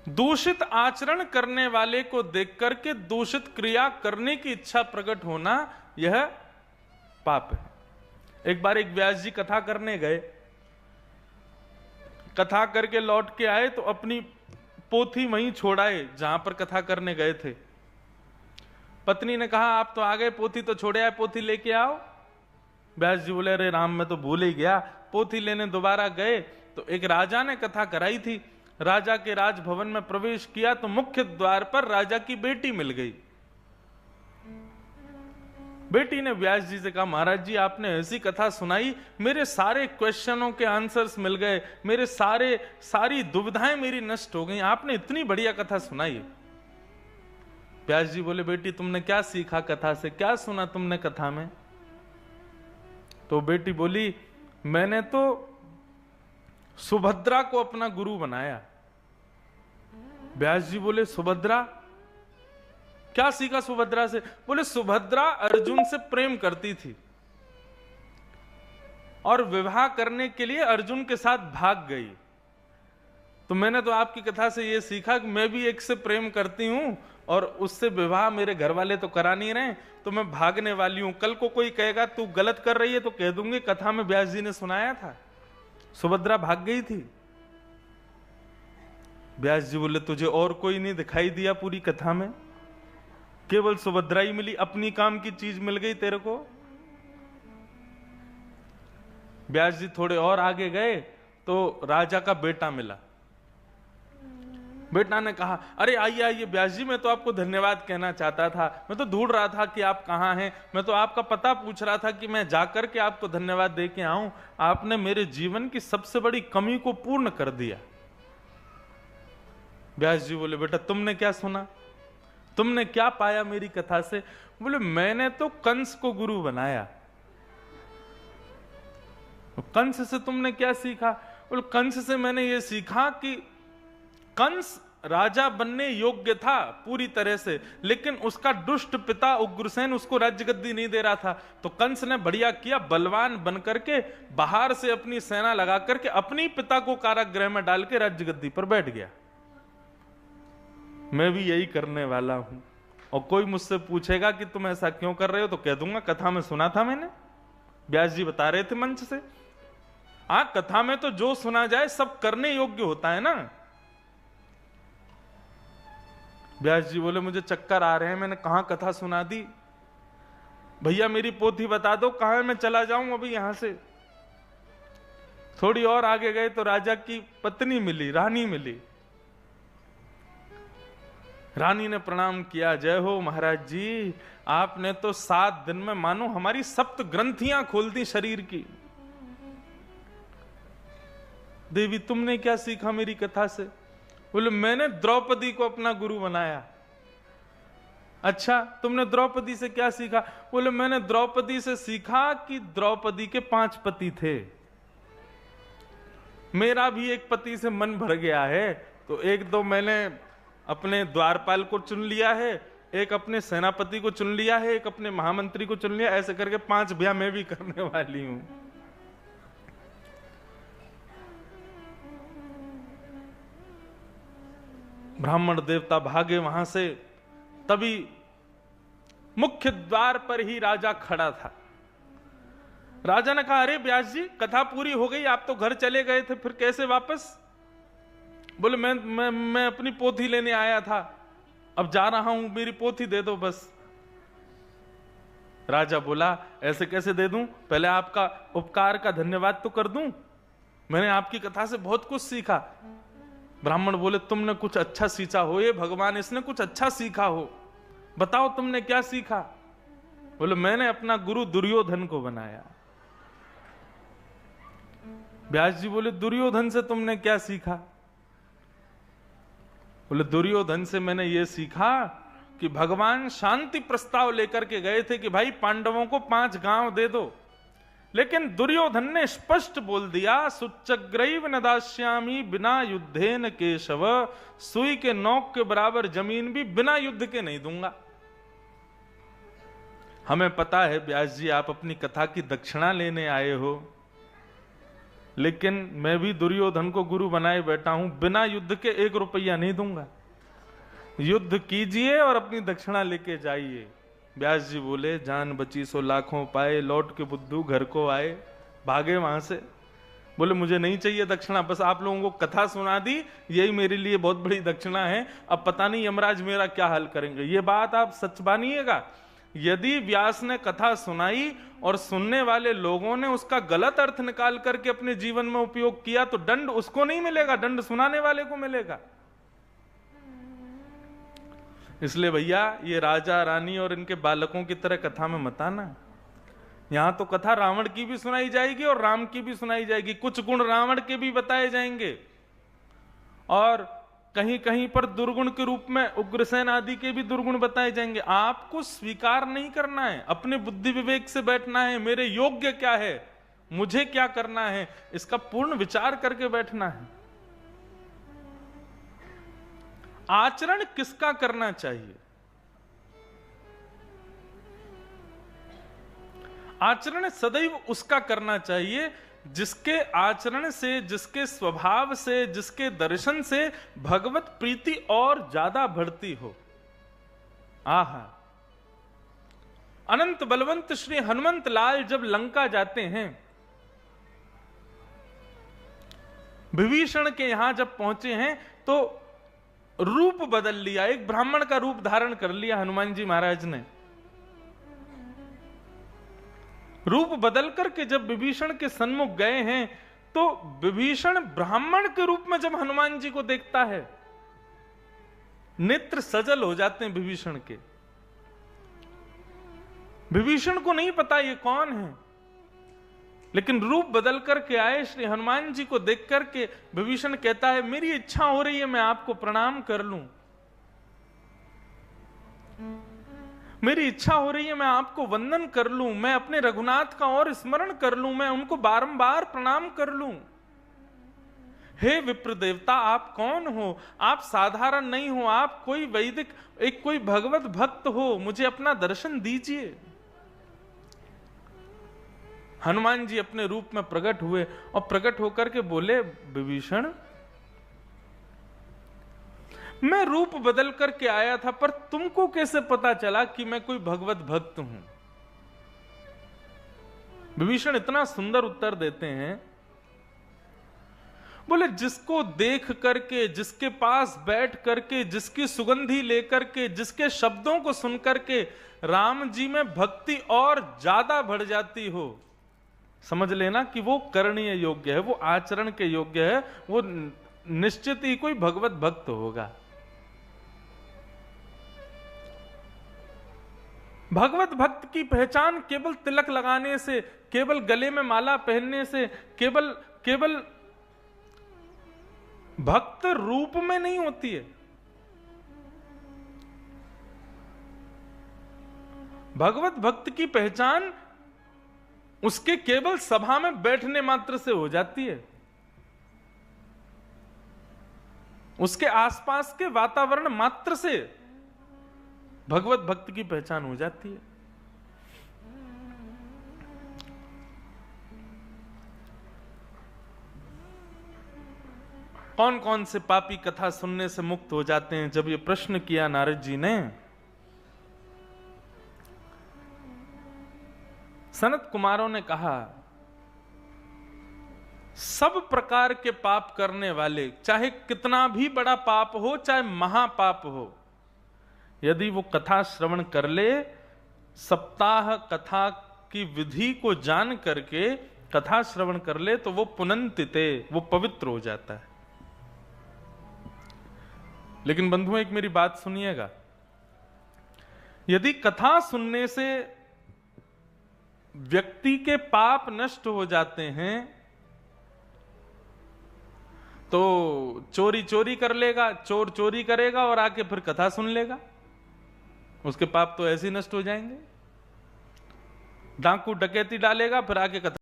दूषित आचरण करने वाले को देख करके दूषित क्रिया करने की इच्छा प्रकट होना यह पाप है। एक बार एक व्यास जी कथा करने गए, कथा करके लौट के आए तो अपनी पोथी वहीं छोड़ाए जहां पर कथा करने गए थे। पत्नी ने कहा आप तो आ गए, पोथी तो छोड़े आए, पोथी लेके आओ। व्यास जी बोले अरे राम मैं तो भूल ही गया। पोथी लेने दोबारा गए तो एक राजा ने कथा कराई थी। राजा के राजभवन में प्रवेश किया तो मुख्य द्वार पर राजा की बेटी मिल गई। बेटी ने व्यास जी से कहा महाराज जी आपने ऐसी कथा सुनाई, मेरे सारे क्वेश्चनों के आंसर्स मिल गए, मेरे सारी दुविधाएं मेरी नष्ट हो गई, आपने इतनी बढ़िया कथा सुनाई। व्यास जी बोले बेटी तुमने क्या सीखा कथा से, क्या सुना तुमने कथा में? तो बेटी बोली मैंने तो सुभद्रा को अपना गुरु बनाया। व्यास जी बोले सुभद्रा, क्या सीखा सुभद्रा से? बोले सुभद्रा अर्जुन से प्रेम करती थी और विवाह करने के लिए अर्जुन के साथ भाग गई। तो मैंने तो आपकी कथा से यह सीखा कि मैं भी एक से प्रेम करती हूं और उससे विवाह मेरे घर वाले तो करा नहीं रहे, तो मैं भागने वाली हूं। कल को कोई कहेगा तू गलत कर रही है तो कह दूंगी कथा में व्यास जी ने सुनाया था, सुभद्रा भाग गई थी। व्यास जी बोले तुझे और कोई नहीं दिखाई दिया पूरी कथा में? केवल सुभद्रा ही मिली, अपनी काम की चीज मिल गई तेरे को? व्यास जी थोड़े और आगे गए तो राजा का बेटा मिला। बेटा ने कहा अरे आइए आइए व्यास जी, मैं तो आपको धन्यवाद कहना चाहता था, मैं तो ढूंढ रहा था कि आप कहां हैं, मैं तो आपका पता पूछ रहा था कि मैं जाकर के आपको धन्यवाद दे के आऊं, आपने मेरे जीवन की सबसे बड़ी कमी को पूर्ण कर दिया। व्यास जी बोले बेटा तुमने क्या सुना, तुमने क्या पाया मेरी कथा से? बोले मैंने तो कंस को गुरु बनाया। कंस से तुमने क्या सीखा? बोले कंस से मैंने ये सीखा कि कंस राजा बनने योग्य था पूरी तरह से, लेकिन उसका दुष्ट पिता उग्रसेन उसको राज्य गद्दी नहीं दे रहा था। तो कंस ने बढ़िया किया, बलवान बनकर के बाहर से अपनी सेना लगा करके अपनी पिता को कारागृह में डाल के राज्य गद्दी पर बैठ गया। मैं भी यही करने वाला हूं। और कोई मुझसे पूछेगा कि तुम ऐसा क्यों कर रहे हो तो कह दूंगा कथा में सुना था मैंने, व्यास जी बता रहे थे मंच से। कथा में तो जो सुना जाए सब करने योग्य होता है ना। व्यास जी बोले मुझे चक्कर आ रहे हैं, मैंने कहां कथा सुना दी, भैया मेरी पोथी बता दो कहां मैं चला जाऊं अभी यहां से। थोड़ी और आगे गए तो राजा की पत्नी मिली, रानी मिली। रानी ने प्रणाम किया, जय हो महाराज जी, आपने तो 7 दिन में मानो हमारी 7 ग्रंथियां खोल दी शरीर की। देवी तुमने क्या सीखा मेरी कथा से? बोले मैंने द्रौपदी को अपना गुरु बनाया। अच्छा तुमने द्रौपदी से क्या सीखा? बोले मैंने द्रौपदी से सीखा कि द्रौपदी के 5 पति थे, मेरा भी एक पति से मन भर गया है, तो 1-2 मैंने अपने द्वारपाल को चुन लिया है, एक अपने सेनापति को चुन लिया है, एक अपने महामंत्री को चुन लिया, ऐसे करके 5 ब्याह मैं भी करने वाली हूं। ब्राह्मण देवता भागे वहां से, तभी मुख्य द्वार पर ही राजा खड़ा था। राजा ने कहा अरे व्यास जी कथा पूरी हो गई, आप तो घर चले गए थे, फिर कैसे वापस? बोले मैं अपनी पोथी लेने आया था, अब जा रहा हूं, मेरी पोथी दे दो बस। राजा बोला ऐसे कैसे दे दूं, पहले आपका उपकार का धन्यवाद तो कर दूं, मैंने आपकी कथा से बहुत कुछ सीखा। ब्राह्मण बोले तुमने कुछ अच्छा सीखा हो, ये भगवान इसने कुछ अच्छा सीखा हो, बताओ तुमने क्या सीखा? बोले मैंने अपना गुरु दुर्योधन को बनाया। व्यास जी बोले दुर्योधन से तुमने क्या सीखा? बोले दुर्योधन से मैंने ये सीखा कि भगवान शांति प्रस्ताव लेकर के गए थे कि भाई पांडवों को 5 गांव दे दो, लेकिन दुर्योधन ने स्पष्ट बोल दिया सुच्चग्रैव न दास्यामि बिना युद्धेन केशव, सुई के नोक के बराबर जमीन भी बिना युद्ध के नहीं दूंगा। हमें पता है व्यास जी आप अपनी कथा की दक्षिणा लेने आए हो, लेकिन मैं भी दुर्योधन को गुरु बनाए बैठा हूं, बिना युद्ध के 1 रुपया नहीं दूंगा। युद्ध कीजिए और अपनी दक्षिणा लेके जाइए। व्यास जी बोले, जान बची सो लाखों पाए, लौट के बुद्धू घर को आए। भागे वहां से, बोले मुझे नहीं चाहिए दक्षिणा, बस आप लोगों को कथा सुना दी, यही मेरे लिए बहुत बड़ी दक्षिणा है। अब पता नहीं यमराज मेरा क्या हाल करेंगे। ये बात आप सच मानिएगा, यदि व्यास ने कथा सुनाई और सुनने वाले लोगों ने उसका गलत अर्थ निकाल करके अपने जीवन में उपयोग किया, तो दंड उसको नहीं मिलेगा, दंड सुनाने वाले को मिलेगा। इसलिए भैया, ये राजा रानी और इनके बालकों की तरह कथा में मत आना। यहां तो कथा रावण की भी सुनाई जाएगी और राम की भी सुनाई जाएगी, कुछ गुण रावण के भी बताए जाएंगे और कहीं कहीं पर दुर्गुण के रूप में उग्रसेन आदि के भी दुर्गुण बताए जाएंगे। आपको स्वीकार नहीं करना है, अपने बुद्धि विवेक से बैठना है, मेरे योग्य क्या है, मुझे क्या करना है, इसका पूर्ण विचार करके बैठना है। आचरण किसका करना चाहिए? आचरण सदैव उसका करना चाहिए जिसके आचरण से, जिसके स्वभाव से, जिसके दर्शन से भगवत प्रीति और ज्यादा बढ़ती हो। आहा, अनंत बलवंत श्री हनुमंत लाल जब लंका जाते हैं, विभीषण के यहां जब पहुंचे हैं तो रूप बदल लिया, एक ब्राह्मण का रूप धारण कर लिया हनुमान जी महाराज ने। रूप बदल करके जब विभीषण के सन्मुख गए हैं, तो विभीषण ब्राह्मण के रूप में जब हनुमान जी को देखता है, नेत्र सजल हो जाते हैं विभीषण के। विभीषण को नहीं पता ये कौन है, लेकिन रूप बदल करके आए श्री हनुमान जी को देख करके विभीषण कहता है, मेरी इच्छा हो रही है मैं आपको प्रणाम कर लूं, मेरी इच्छा हो रही है मैं आपको वंदन कर लूं, मैं अपने रघुनाथ का और स्मरण कर लूं, मैं उनको बारंबार प्रणाम कर लूं। हे विप्र देवता, आप कौन हो? आप साधारण नहीं हो, आप कोई वैदिक, एक कोई भगवत भक्त हो, मुझे अपना दर्शन दीजिए। हनुमान जी अपने रूप में प्रकट हुए और प्रकट होकर के बोले, विभीषण, मैं रूप बदल करके आया था, पर तुमको कैसे पता चला कि मैं कोई भगवत भक्त हूं? विभीषण इतना सुंदर उत्तर देते हैं, बोले जिसको देख करके, जिसके पास बैठ करके, जिसकी सुगंधी लेकर के, जिसके शब्दों को सुन करके राम जी में भक्ति और ज्यादा बढ़ जाती हो, समझ लेना कि वो करणीय योग्य है, वो आचरण के योग्य है, वो निश्चित ही कोई भगवत भक्त होगा। भगवत भक्त की पहचान केवल तिलक लगाने से, केवल गले में माला पहनने से, केवल भक्त रूप में नहीं होती है। भगवत भक्त की पहचान उसके केवल सभा में बैठने मात्र से हो जाती है, उसके आसपास के वातावरण मात्र से भगवत भक्त की पहचान हो जाती है। कौन कौन से पापी कथा सुनने से मुक्त हो जाते हैं? जब ये प्रश्न किया नारद जी ने, सनत कुमारों ने कहा, सब प्रकार के पाप करने वाले, चाहे कितना भी बड़ा पाप हो, चाहे महापाप हो, यदि वो कथा श्रवण कर ले, सप्ताह कथा की विधि को जान करके कथा श्रवण कर ले, तो वो पुनंतिते, वो पवित्र हो जाता है। लेकिन बंधुओं, एक मेरी बात सुनिएगा, यदि कथा सुनने से व्यक्ति के पाप नष्ट हो जाते हैं, तो चोरी चोरी कर लेगा, चोर चोरी करेगा और आके फिर कथा सुन लेगा, उसके पाप तो ऐसे ही नष्ट हो जाएंगे। डाकू डकैती डालेगा, फिर आके कथा